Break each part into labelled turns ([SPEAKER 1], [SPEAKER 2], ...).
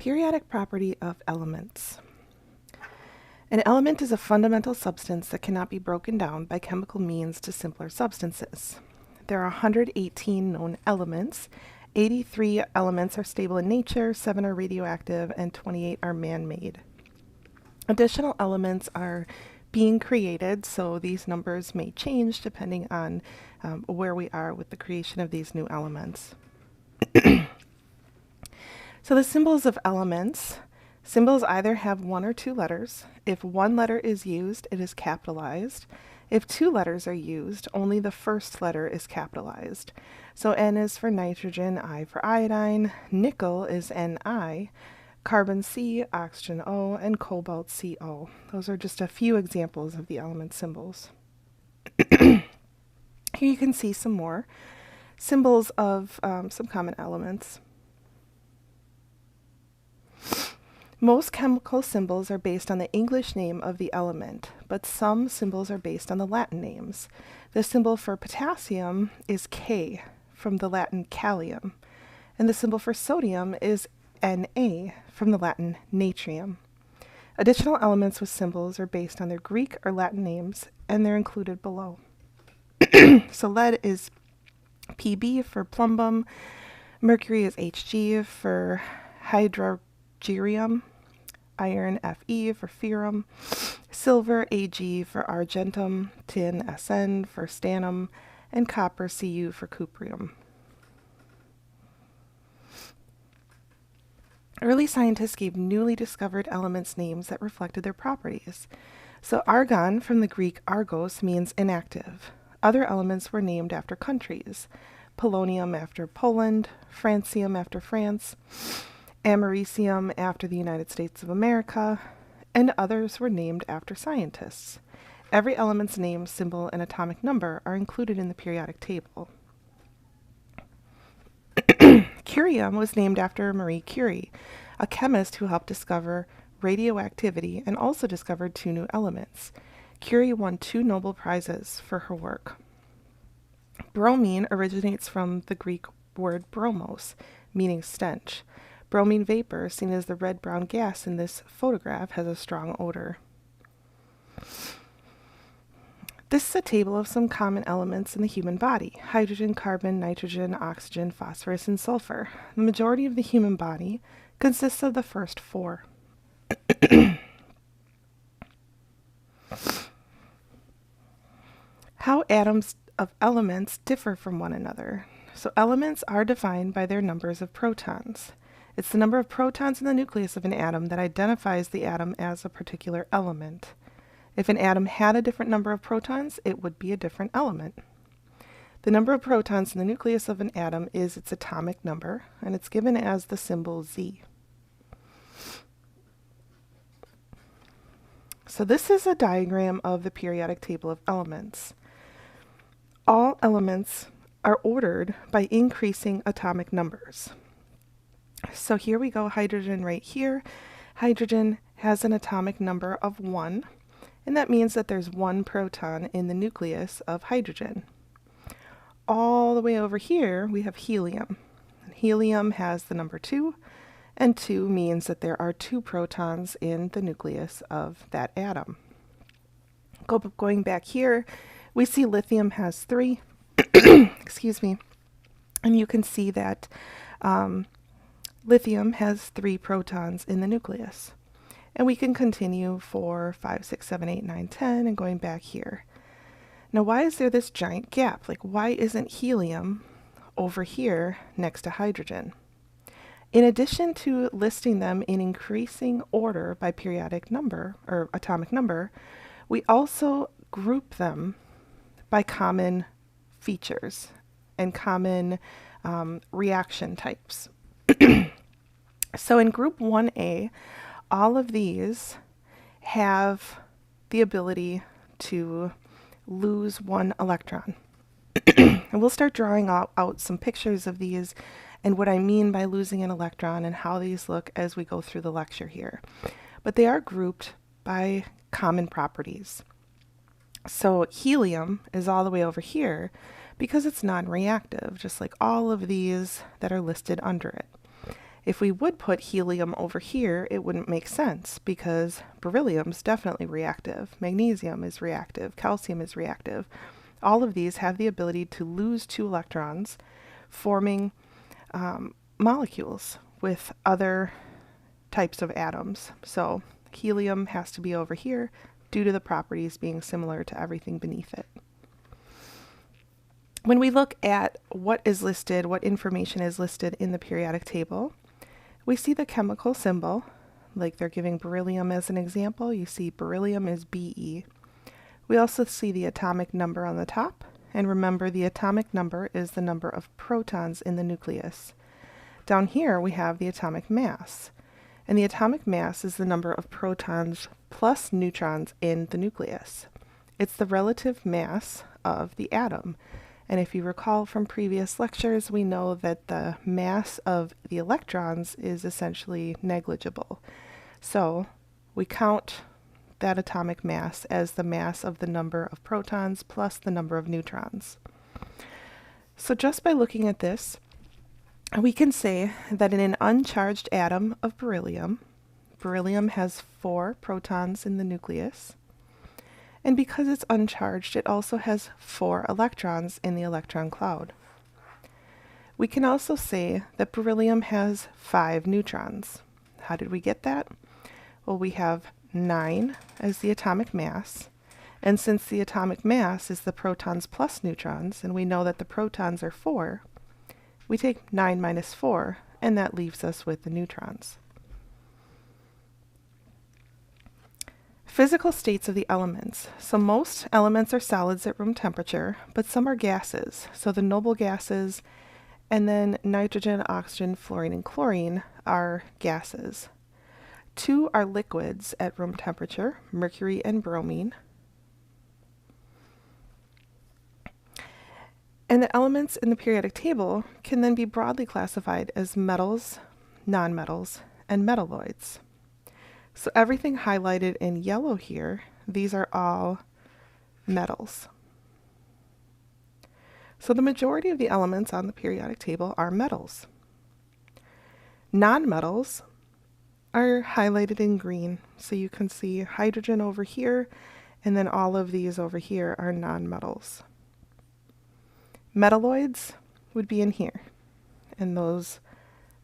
[SPEAKER 1] Periodic property of elements. An element is a fundamental substance that cannot be broken down by chemical means to simpler substances. There are 118 known elements. 83 elements are stable in nature, 7 are radioactive, and 28 are man-made. Additional elements are being created, so these numbers may change depending on where we are with the creation of these new elements. So the symbols of elements. Symbols either have one or two letters. If one letter is used, it is capitalized. If two letters are used, only the first letter is capitalized. So N is for nitrogen, I for iodine, nickel is Ni, carbon C, oxygen O, and cobalt CO. Those are just a few examples of the element symbols. Here you can see some more symbols of some common elements. Most chemical symbols are based on the English name of the element, but some symbols are based on the Latin names. The symbol for potassium is K, from the Latin kalium, and the symbol for sodium is Na, from the Latin natrium. Additional elements with symbols are based on their Greek or Latin names, and they're included below. So lead is Pb for plumbum, mercury is Hg for hydrogerium, iron Fe for ferrum, silver Ag for argentum, tin Sn for stannum, and copper Cu for cuprium. Early scientists gave newly discovered elements names that reflected their properties. So argon, from the Greek argos, means inactive. Other elements were named after countries. Polonium after Poland, francium after France, americium after the United States of America, and others were named after scientists. Every element's name, symbol, and atomic number are included in the periodic table. Curium was named after Marie Curie, a chemist who helped discover radioactivity and also discovered two new elements. Curie won 2 Nobel Prizes for her work. Bromine originates from the Greek word bromos, meaning stench. Bromine vapor, seen as the red-brown gas in this photograph, has a strong odor. This is a table of some common elements in the human body: hydrogen, carbon, nitrogen, oxygen, phosphorus, and sulfur. The majority of the human body consists of the first 4. How atoms of elements differ from one another. So elements are defined by their numbers of protons. It's the number of protons in the nucleus of an atom that identifies the atom as a particular element. If an atom had a different number of protons, it would be a different element. The number of protons in the nucleus of an atom is its atomic number, and it's given as the symbol Z. So this is a diagram of the periodic table of elements. All elements are ordered by increasing atomic numbers. So here we go, hydrogen right here. Hydrogen has an atomic number of 1, and that means that there's 1 proton in the nucleus of hydrogen. All the way over here, we have helium. Helium has the number 2, and 2 means that there are 2 protons in the nucleus of that atom. Going back here, we see lithium has 3, excuse me, and you can see that lithium has 3 protons in the nucleus. And we can continue for 5, 6, 7, 8, 9, 10, and going back here. Now, why is there this giant gap? Like, why isn't helium over here next to hydrogen? In addition to listing them in increasing order by periodic number, or atomic number, we also group them by common features and common reaction types. So in group 1A, all of these have the ability to lose 1 electron. And we'll start drawing out some pictures of these and what I mean by losing an electron and how these look as we go through the lecture here. But they are grouped by common properties. So helium is all the way over here because it's non-reactive, just like all of these that are listed under it. If we would put helium over here, it wouldn't make sense because beryllium is definitely reactive. Magnesium is reactive. Calcium is reactive. All of these have the ability to lose 2 electrons, forming molecules with other types of atoms. So helium has to be over here due to the properties being similar to everything beneath it. When we look at what is listed, what information is listed in the periodic table, we see the chemical symbol, like they're giving beryllium as an example. You see beryllium is Be. We also see the atomic number on the top, and remember the atomic number is the number of protons in the nucleus. Down here we have the atomic mass, and the atomic mass is the number of protons plus neutrons in the nucleus. It's the relative mass of the atom. And if you recall from previous lectures, we know that the mass of the electrons is essentially negligible. So we count that atomic mass as the mass of the number of protons plus the number of neutrons. So just by looking at this, we can say that in an uncharged atom of beryllium, beryllium has 4 protons in the nucleus. And because it's uncharged, it also has 4 electrons in the electron cloud. We can also say that beryllium has 5 neutrons. How did we get that? Well, we have 9 as the atomic mass, and since the atomic mass is the protons plus neutrons, and we know that the protons are 4, we take 9 minus 4, and that leaves us with the neutrons. Physical states of the elements. So most elements are solids at room temperature, but some are gases. So the noble gases, and then nitrogen, oxygen, fluorine, and chlorine are gases. 2 are liquids at room temperature, mercury and bromine. And the elements in the periodic table can then be broadly classified as metals, nonmetals, and metalloids. So everything highlighted in yellow here, these are all metals. So the majority of the elements on the periodic table are metals. Nonmetals are highlighted in green. So you can see hydrogen over here, and then all of these over here are nonmetals. Metalloids would be in here, and those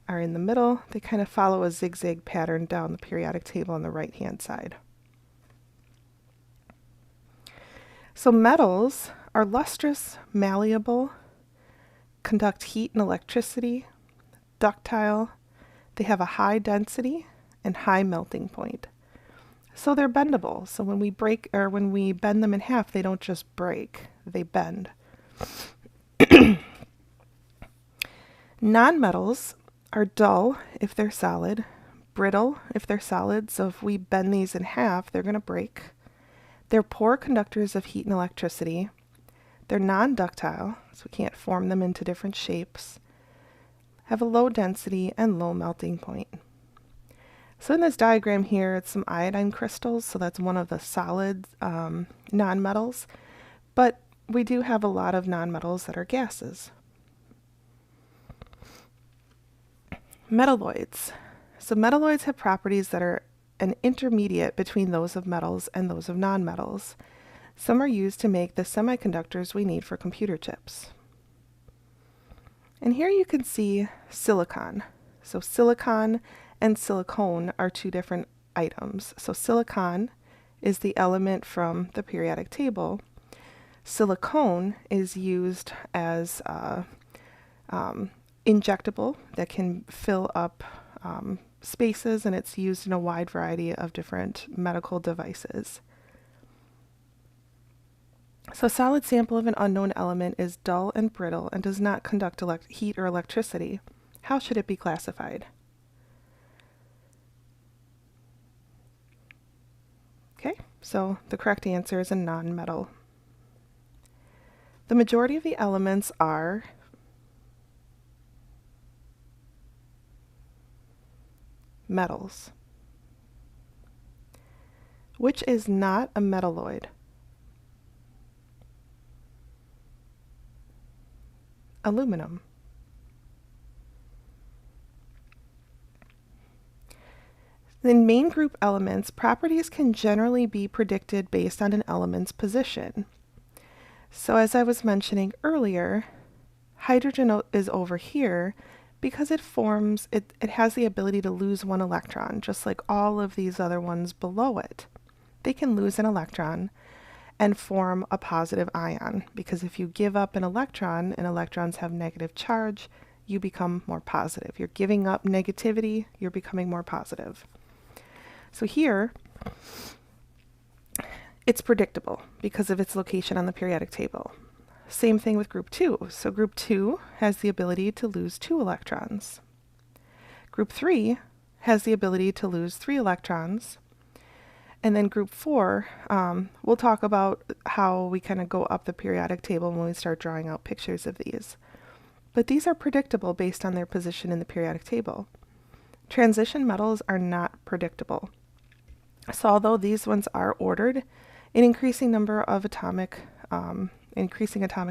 [SPEAKER 1] are in the middle. They kind of follow a zigzag pattern down the periodic table on the right-hand side. So metals are lustrous, malleable, conduct heat and electricity, ductile, they have a high density and high melting point. So they're bendable. So when we bend them in half, they don't just break, they bend. Nonmetals are dull if they're solid, brittle if they're solid, so if we bend these in half, they're going to break. They're poor conductors of heat and electricity. They're non-ductile, so we can't form them into different shapes. Have a low density and low melting point. So in this diagram here, it's some iodine crystals, so that's one of the solid nonmetals, but we do have a lot of nonmetals that are gases. Metalloids. So metalloids have properties that are an intermediate between those of metals and those of nonmetals. Some are used to make the semiconductors we need for computer chips. And here you can see silicon. So silicon and silicone are 2 different items. So silicon is the element from the periodic table. Silicone is used as injectable that can fill up spaces, and it's used in a wide variety of different medical devices. So a solid sample of an unknown element is dull and brittle and does not conduct heat or electricity. How should it be classified? Okay, so the correct answer is a nonmetal. The majority of the elements are metals. Which is not a metalloid? Aluminum. In main group elements, properties can generally be predicted based on an element's position. So as I was mentioning earlier, hydrogen is over here because it has the ability to lose one electron, just like all of these other ones below it. They can lose an electron and form a positive ion, because if you give up an electron and electrons have negative charge, you become more positive. You're giving up negativity, you're becoming more positive. So here, it's predictable because of its location on the periodic table. Same thing with group 2. So group 2 has the ability to lose 2 electrons. Group 3 has the ability to lose 3 electrons. And then group 4, we'll talk about how we kind of go up the periodic table when we start drawing out pictures of these. But these are predictable based on their position in the periodic table. Transition metals are not predictable. So although these ones are ordered, an increasing atomic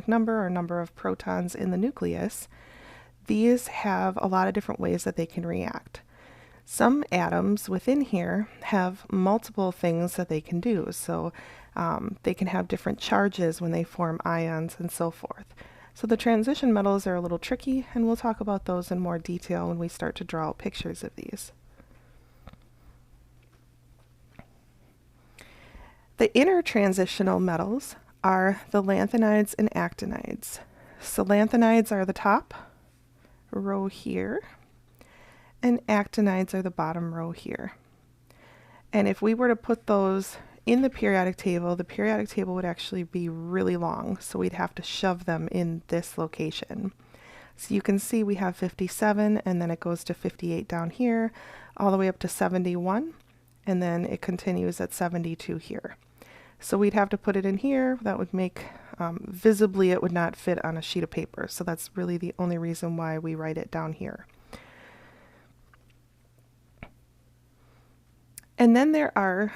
[SPEAKER 1] number or number of protons in the nucleus, these have a lot of different ways that they can react. Some atoms within here have multiple things that they can do. So they can have different charges when they form ions and so forth. So the transition metals are a little tricky, and we'll talk about those in more detail when we start to draw out pictures of these. The inner transitional metals are the lanthanides and actinides. So lanthanides are the top row here, and actinides are the bottom row here. And if we were to put those in the periodic table would actually be really long, so we'd have to shove them in this location. So you can see we have 57, and then it goes to 58 down here, all the way up to 71, and then it continues at 72 here. So we'd have to put it in here. That would make, visibly it would not fit on a sheet of paper. So that's really the only reason why we write it down here. And then there are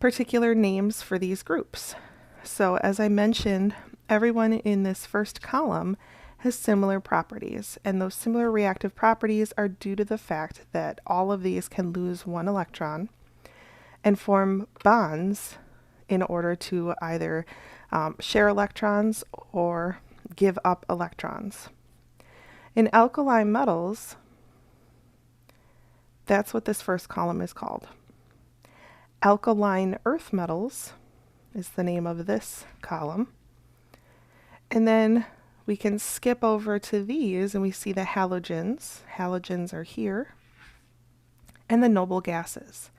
[SPEAKER 1] particular names for these groups. So as I mentioned, everyone in this first column has similar properties. And those similar reactive properties are due to the fact that all of these can lose one electron and form bonds in order to either share electrons or give up electrons. In alkali metals, that's what this first column is called. Alkaline earth metals is the name of this column. And then we can skip over to these and we see the halogens. Halogens are here. And the noble gases.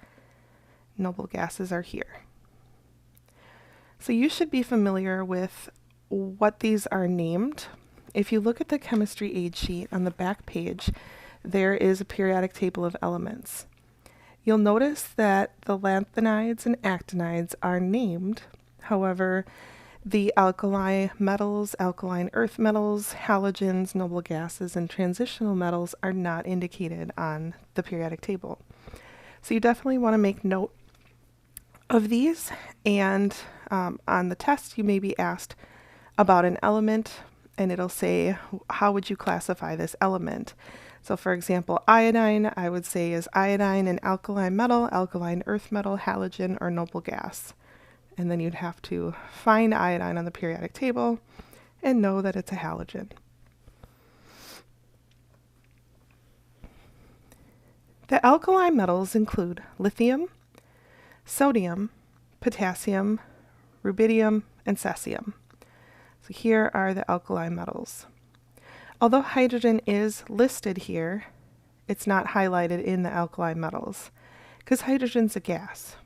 [SPEAKER 1] Noble gases are here. So you should be familiar with what these are named. If you look at the chemistry aid sheet on the back page, there is a periodic table of elements. You'll notice that the lanthanides and actinides are named. However, the alkali metals, alkaline earth metals, halogens, noble gases, and transitional metals are not indicated on the periodic table. So you definitely want to make note of these, and on the test you may be asked about an element, and it'll say, how would you classify this element? So for example, iodine, I would say is iodine an alkaline metal, alkaline earth metal, halogen, or noble gas. And then you'd have to find iodine on the periodic table and know that it's a halogen. The alkali metals include lithium, sodium, potassium, rubidium, and cesium. So here are the alkali metals. Although hydrogen is listed here, it's not highlighted in the alkali metals because hydrogen's a gas.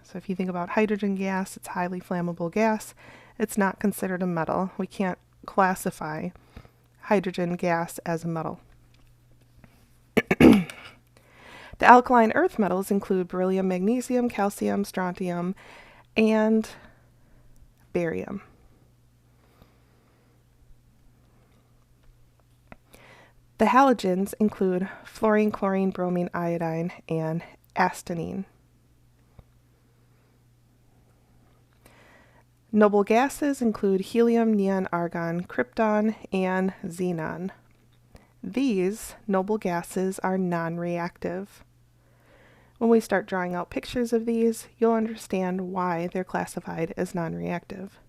[SPEAKER 1] So if you think about hydrogen gas, it's highly flammable gas. It's not considered a metal. We can't classify hydrogen gas as a metal. The alkaline earth metals include beryllium, magnesium, calcium, strontium, and barium. The halogens include fluorine, chlorine, bromine, iodine, and astenine. Noble gases include helium, neon, argon, krypton, and xenon. These noble gases are non-reactive. When we start drawing out pictures of these, you'll understand why they're classified as non-reactive.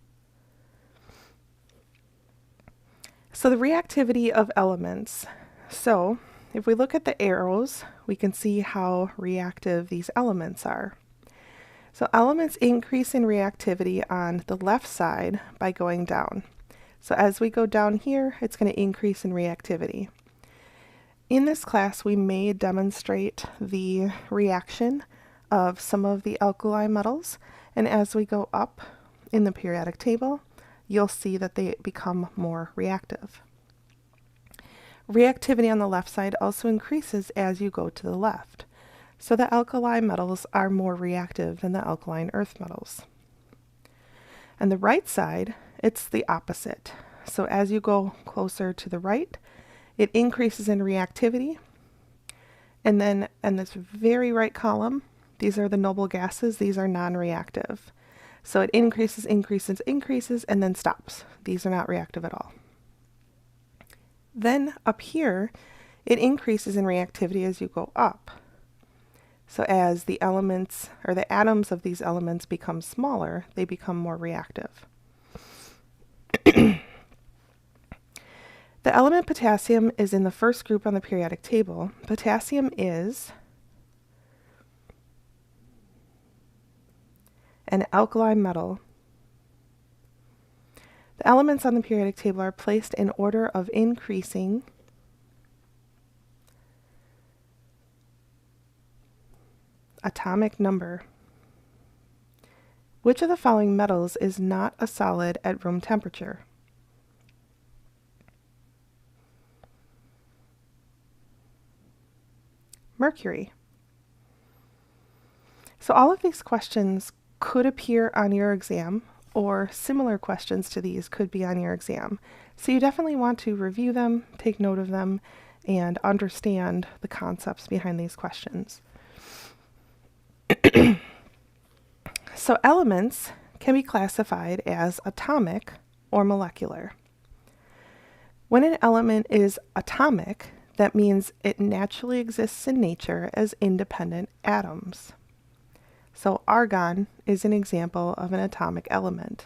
[SPEAKER 1] So the reactivity of elements. So if we look at the arrows, we can see how reactive these elements are. So elements increase in reactivity on the left side by going down. So as we go down here, it's going to increase in reactivity. In this class, we may demonstrate the reaction of some of the alkali metals, and as we go up in the periodic table, you'll see that they become more reactive. Reactivity on the left side also increases as you go to the left. So the alkali metals are more reactive than the alkaline earth metals. On the right side, it's the opposite. So as you go closer to the right, it increases in reactivity. And then in this very right column, these are the noble gases. These are non-reactive. So it increases, increases, increases, and then stops. These are not reactive at all. Then up here, it increases in reactivity as you go up. So as the elements, or the atoms of these elements become smaller, they become more reactive. The element potassium is in the first group on the periodic table. Potassium is an alkali metal. The elements on the periodic table are placed in order of increasing atomic number. Which of the following metals is not a solid at room temperature? Mercury. So all of these questions could appear on your exam, or similar questions to these could be on your exam. So you definitely want to review them, take note of them, and understand the concepts behind these questions. So elements can be classified as atomic or molecular. When an element is atomic, that means it naturally exists in nature as independent atoms. So argon is an example of an atomic element.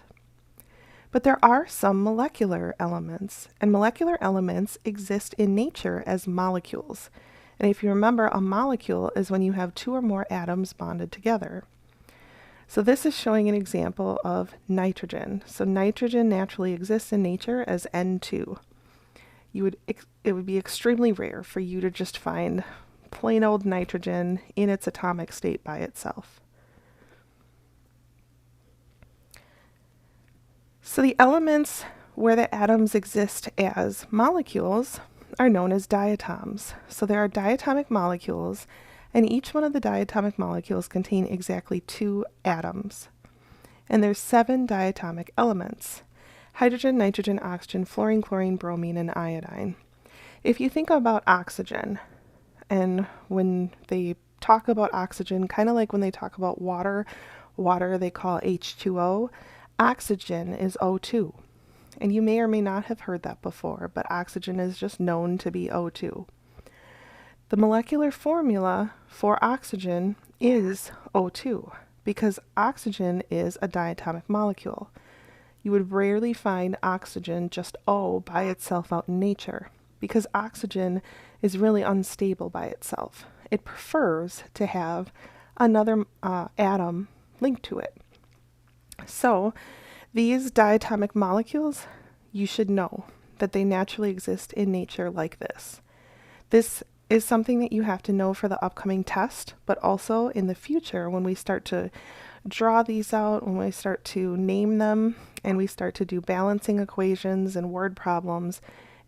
[SPEAKER 1] But there are some molecular elements, and molecular elements exist in nature as molecules. And if you remember, a molecule is when you have two or more atoms bonded together. So this is showing an example of nitrogen. So nitrogen naturally exists in nature as N2. It would be extremely rare for you to just find plain old nitrogen in its atomic state by itself. So the elements where the atoms exist as molecules are known as diatoms. So there are diatomic molecules, and each one of the diatomic molecules contain exactly 2 atoms. And there's 7 diatomic elements: hydrogen, nitrogen, oxygen, fluorine, chlorine, bromine, and iodine. If you think about oxygen, and when they talk about oxygen, kind of like when they talk about water they call H2O, oxygen is O2. And you may or may not have heard that before, but oxygen is just known to be O2. The molecular formula for oxygen is O2 because oxygen is a diatomic molecule. You would rarely find oxygen just O by itself out in nature because oxygen is really unstable by itself. It prefers to have another atom linked to it. So these diatomic molecules, you should know that they naturally exist in nature like this. This is something that you have to know for the upcoming test, but also in the future when we start to draw these out, when we start to name them, and we start to do balancing equations and word problems,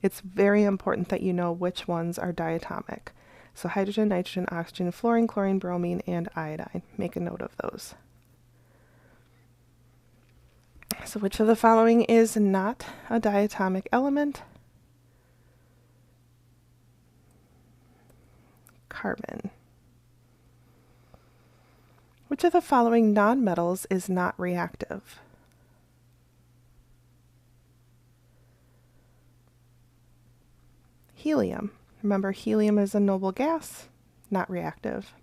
[SPEAKER 1] it's very important that you know which ones are diatomic. So hydrogen, nitrogen, oxygen, fluorine, chlorine, bromine, and iodine. Make a note of those. So which of the following is not a diatomic element? Carbon. Which of the following nonmetals is not reactive? Helium. Remember, helium is a noble gas, not reactive.